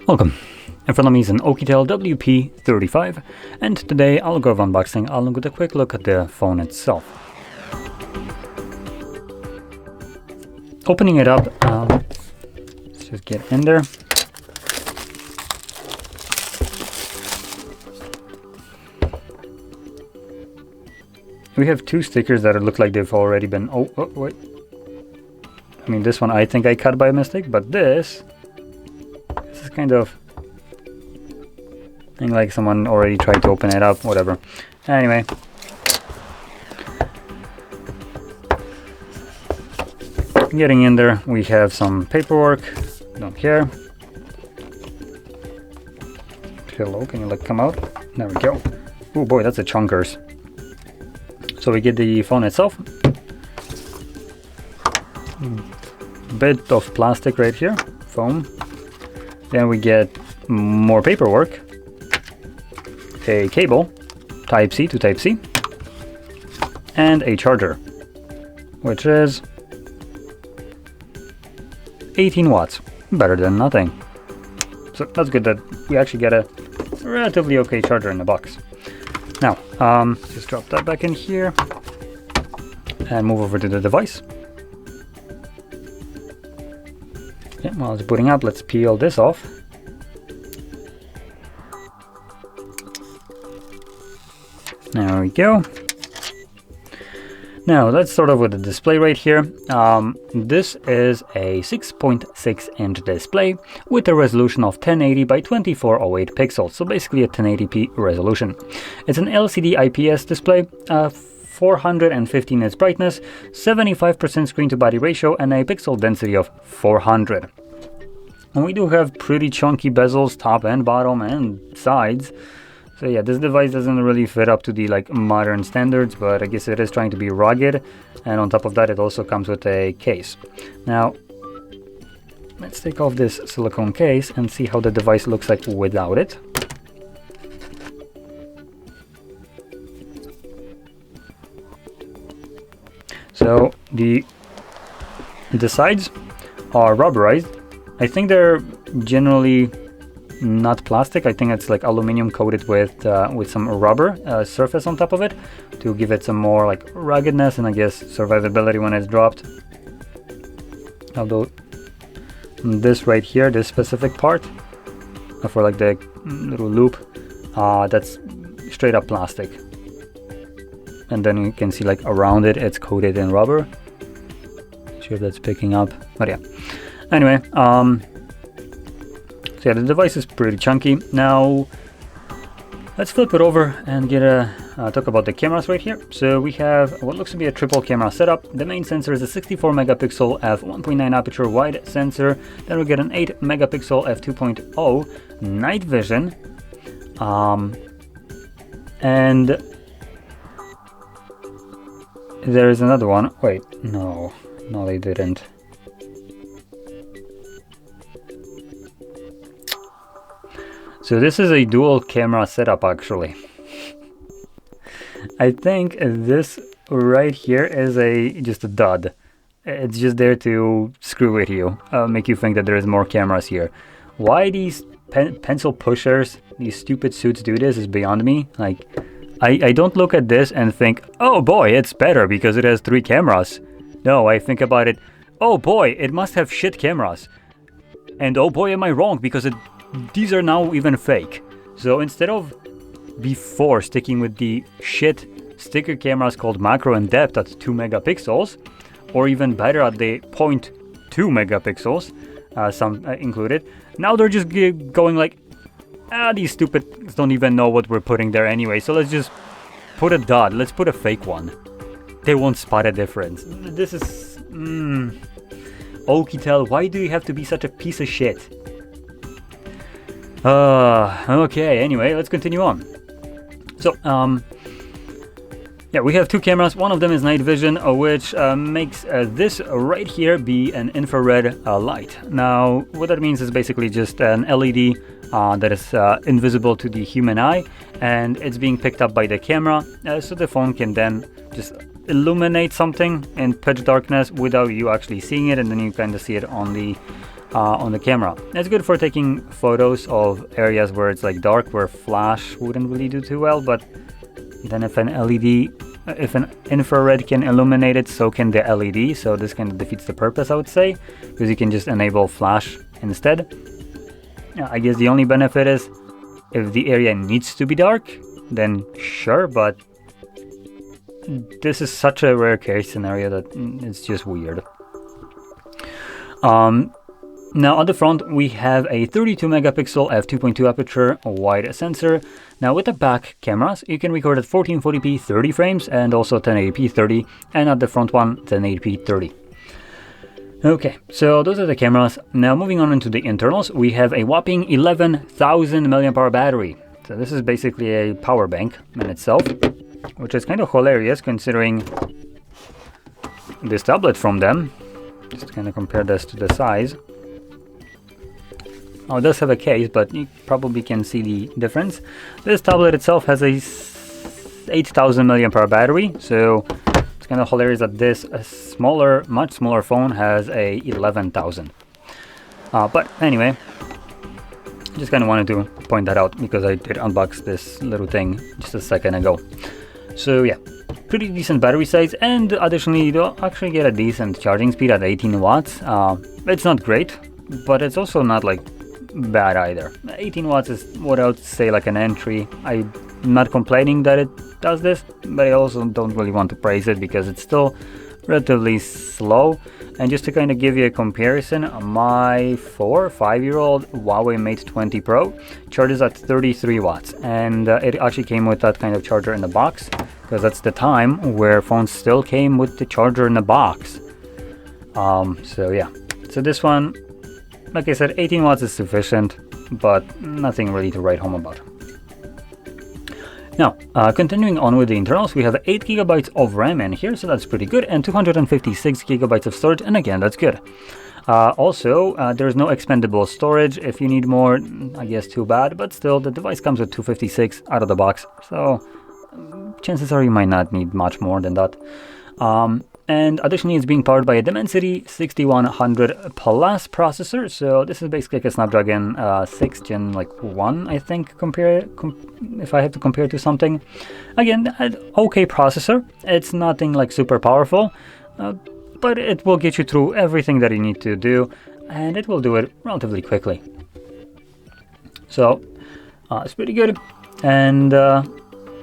Welcome. In front of me is an OUKITEL WP35, and today I'll go over unboxing along with a quick look at the phone itself. Opening it up, let's just get in there. We have two stickers that look like they've already been, oh wait. I mean, this one I think I cut by mistake, but this is kind of thing like someone already tried to open it up, whatever. Anyway, getting in there, we have some paperwork. Don't care. Hello, can you like come out? There we go. Oh boy, that's a chunkers. So we get the phone itself. Bit of plastic right here, foam. Then we get more paperwork, a cable, type C to type C, and a charger, which is 18 watts, better than nothing. So that's good that we actually get a relatively okay charger in the box. Now, just drop that back in here and move over to the device. Yeah, while it's booting up, let's peel this off. There we go. Now let's start off with the display right here. This is a 6.6-inch display with a resolution of 1080 by 2408 pixels, so basically a 1080p resolution. It's an LCD IPS display, 415 nits brightness, 75% screen to body ratio, and a pixel density of 400. And we do have pretty chunky bezels, top and bottom and sides. So yeah, this device doesn't really fit up to the like modern standards, but I guess it is trying to be rugged. And on top of that, it also comes with a case. Now, let's take off this silicone case and see how the device looks like without it. So the sides are rubberized. I think they're generally not plastic. I think it's like aluminum coated with some rubber surface on top of it to give it some more like ruggedness and I guess survivability when it's dropped. Although this right here, this specific part for like the little loop, that's straight up plastic. And then you can see like around it, it's coated in rubber. Not sure if that's picking up, but yeah. Anyway, so yeah, the device is pretty chunky. Now, let's flip it over and get talk about the cameras right here. So we have what looks to be a triple camera setup. The main sensor is a 64 megapixel f1.9 aperture wide sensor. Then we get an 8 megapixel f2.0 night vision. And there is another one. Wait, no, they didn't. So this is a dual camera setup actually. I think this right here is just a dud. It's just there to screw with you, make you think that there is more cameras here. Why these pencil pushers, these stupid suits do this is beyond me. Like, I don't look at this and think, oh boy, it's better because it has 3 cameras. No, I think about it, oh boy, it must have shit cameras. And oh boy, am I wrong because these are now even fake. So instead of before sticking with the shit sticker cameras called macro and depth at 2 megapixels, or even better at the 0.2 megapixels, some included, now they're just going like, these stupids don't even know what we're putting there anyway, so let's just put a dot, let's put a fake one. They won't spot a difference. This is... OUKITEL, why do you have to be such a piece of shit? Okay, anyway, let's continue on. So, yeah, we have 2 cameras. One of them is night vision, which makes this right here be an infrared light. Now, what that means is basically just an LED that is invisible to the human eye, and it's being picked up by the camera, so the phone can then just illuminate something in pitch darkness without you actually seeing it, and then you kind of see it on the on the camera. It's good for taking photos of areas where it's like dark, where flash wouldn't really do too well, but then if an infrared can illuminate it, so can the LED, so this kind of defeats the purpose, I would say, because you can just enable flash instead. I guess the only benefit is if the area needs to be dark, then sure, but this is such a rare case scenario that it's just weird. Now on the front we have a 32 megapixel f2.2 aperture wide sensor. Now with the back cameras you can record at 1440p 30 frames and also 1080p 30, and at the front one 1080p 30. Okay, so those are the cameras. Now moving on into the internals, we have a whopping 11,000 mAh battery. So this is basically a power bank in itself, which is kind of hilarious considering this tablet from them. Just kind of compare this to the size. Oh, it does have a case, but you probably can see the difference. This tablet itself has a 8,000 mAh battery, so it's kind of hilarious that this smaller, much smaller phone has a 11,000. But anyway, just kind of wanted to point that out because I did unbox this little thing just a second ago. So yeah, pretty decent battery size, and additionally you do actually get a decent charging speed at 18 watts. It's not great, but it's also not like bad either. 18 watts is what I would say like an entry. I'm not complaining that it does this, but I also don't really want to praise it because it's still relatively slow. And just to kind of give you a comparison, my 5-year-old Huawei Mate 20 Pro charges at 33 watts, and it actually came with that kind of charger in the box, because that's the time where phones still came with the charger in the box. So yeah, so this one, like I said, 18 watts is sufficient, but nothing really to write home about. Now, continuing on with the internals, we have 8 GB of RAM in here, so that's pretty good, and 256 GB of storage, and again, that's good. Also, there's no expandable storage. If you need more, I guess too bad, but still, the device comes with 256 out of the box, so chances are you might not need much more than that. And additionally, it's being powered by a Dimensity 6100 Plus processor. So this is basically like a Snapdragon 6 Gen 1, I think, if I have to compare it to something. Again, an okay processor. It's nothing like super powerful, but it will get you through everything that you need to do, and it will do it relatively quickly. So it's pretty good. And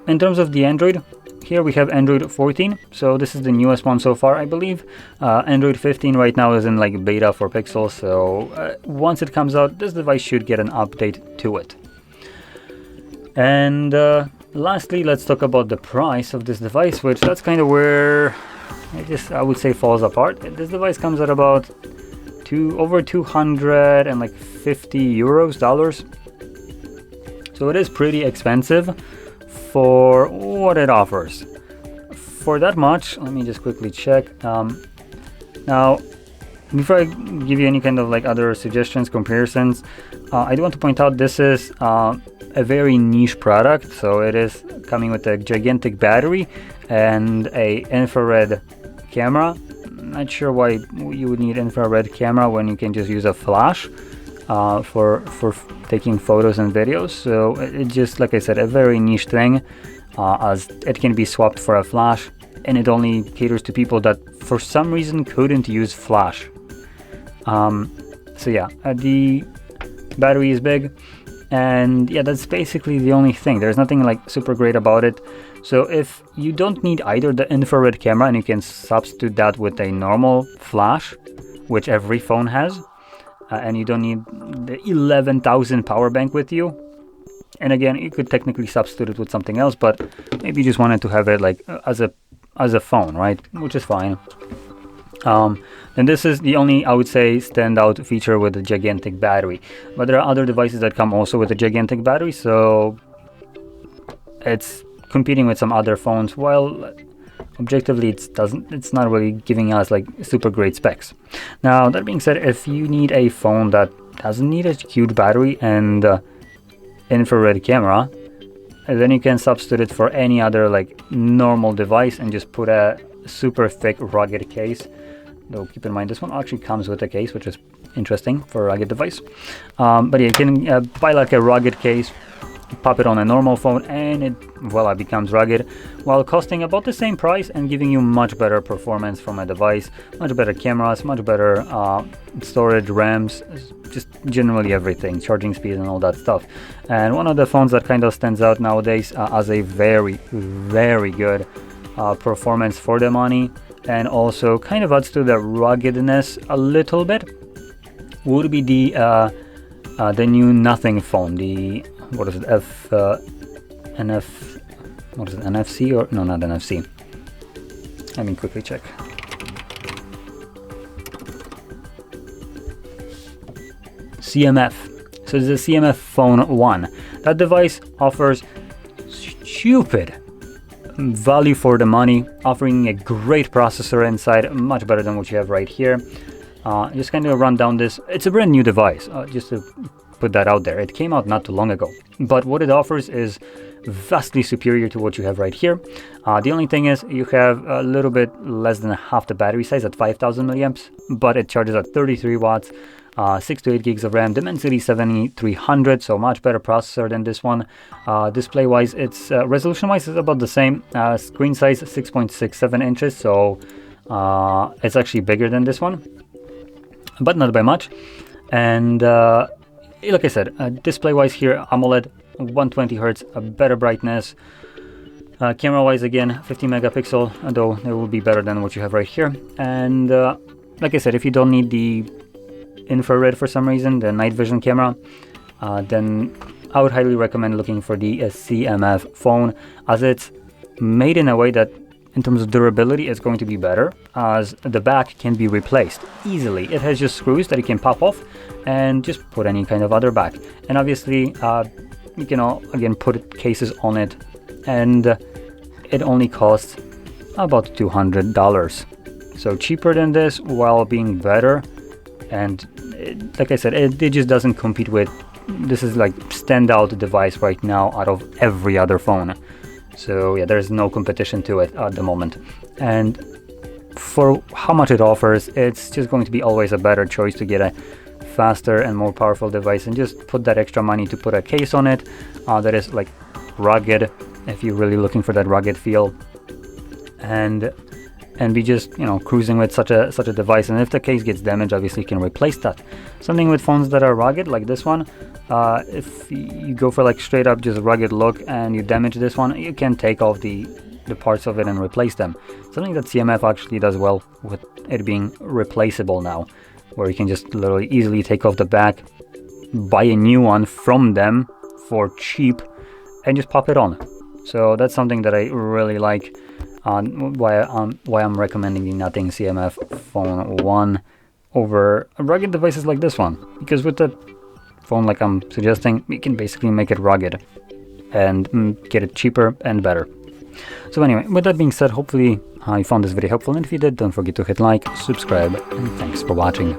in terms of the Android, here we have Android 14, so this is the newest one so far, I believe. Android 15 right now is in like beta for Pixel, so once it comes out, this device should get an update to it. And lastly, let's talk about the price of this device, which that's kind of where I would say falls apart. This device comes at about over 250 dollars. So it is pretty expensive for what it offers. For that much, let me just quickly check. Now, before I give you any kind of like other suggestions, comparisons, I do want to point out this is a very niche product. So it is coming with a gigantic battery and a infrared camera. Not sure why you would need infrared camera when you can just use a flash for taking photos and videos. So it's just, like I said, a very niche thing, as it can be swapped for a flash, and it only caters to people that for some reason couldn't use flash. So yeah, the battery is big, and yeah, that's basically the only thing. There's nothing like super great about it. So if you don't need either the infrared camera, and you can substitute that with a normal flash, which every phone has, and you don't need the 11,000 power bank with you. And again, you could technically substitute it with something else, but maybe you just wanted to have it like as a phone, right? Which is fine. And this is the only, I would say, standout feature with the gigantic battery. But there are other devices that come also with a gigantic battery, so it's competing with some other phones, while objectively it's not really giving us like super great specs. Now, that being said, if you need a phone that doesn't need a huge battery and infrared camera, then you can substitute it for any other like normal device and just put a super thick rugged case. Though keep in mind, this one actually comes with a case, which is interesting for a rugged device. But yeah, you can buy like a rugged case, pop it on a normal phone, and it voila becomes rugged, while costing about the same price and giving you much better performance from a device, much better cameras, much better storage, RAMs, just generally everything, charging speed and all that stuff. And one of the phones that kind of stands out nowadays as a very good performance for the money, and also kind of adds to the ruggedness a little bit, would be the new Nothing phone, the what is it, NFC, or no, not NFC. Let me quickly check. CMF. So it's the CMF Phone 1. That device offers stupid value for the money, offering a great processor inside, much better than what you have right here. Just kind of run down this. It's a brand new device, just to put that out there. It came out not too long ago, but what it offers is vastly superior to what you have right here. The only thing is you have a little bit less than half the battery size at 5000 milliamps, but it charges at 33 watts, 6 to 8 gigs of RAM, Dimensity 7300, so much better processor than this one. Display wise, it's resolution wise is about the same. Screen size 6.67 inches, so it's actually bigger than this one, but not by much. And like I said, display wise here, AMOLED, 120 Hz, a better brightness. Camera wise, again, 50 megapixel, though it will be better than what you have right here. And like I said, if you don't need the infrared for some reason, the night vision camera, then I would highly recommend looking for the CMF phone, as it's made in a way that in terms of durability it's going to be better, as the back can be replaced easily. It has just screws that you can pop off and just put any kind of other back. And obviously you can again put cases on it, and it only costs about $200. So cheaper than this while being better. And like I said, it just doesn't compete with, this is like standout device right now out of every other phone. So yeah, there's no competition to it at the moment. And for how much it offers, it's just going to be always a better choice to get a faster and more powerful device, and just put that extra money to put a case on it that is like rugged, if you're really looking for that rugged feel, and be just, you know, cruising with such a device. And if the case gets damaged, obviously you can replace that. Something with phones that are rugged like this one, if you go for like straight up just rugged look and you damage this one, you can take off the parts of it and replace them. Something that CMF actually does well, with it being replaceable now, where you can just literally easily take off the back, buy a new one from them for cheap, and just pop it on. So that's something that I really like, why I'm recommending the Nothing CMF Phone 1 over rugged devices like this one. Because with the phone like I'm suggesting, you can basically make it rugged and get it cheaper and better. So anyway, with that being said, hopefully you found this video helpful, and if you did, don't forget to hit like, subscribe, and thanks for watching.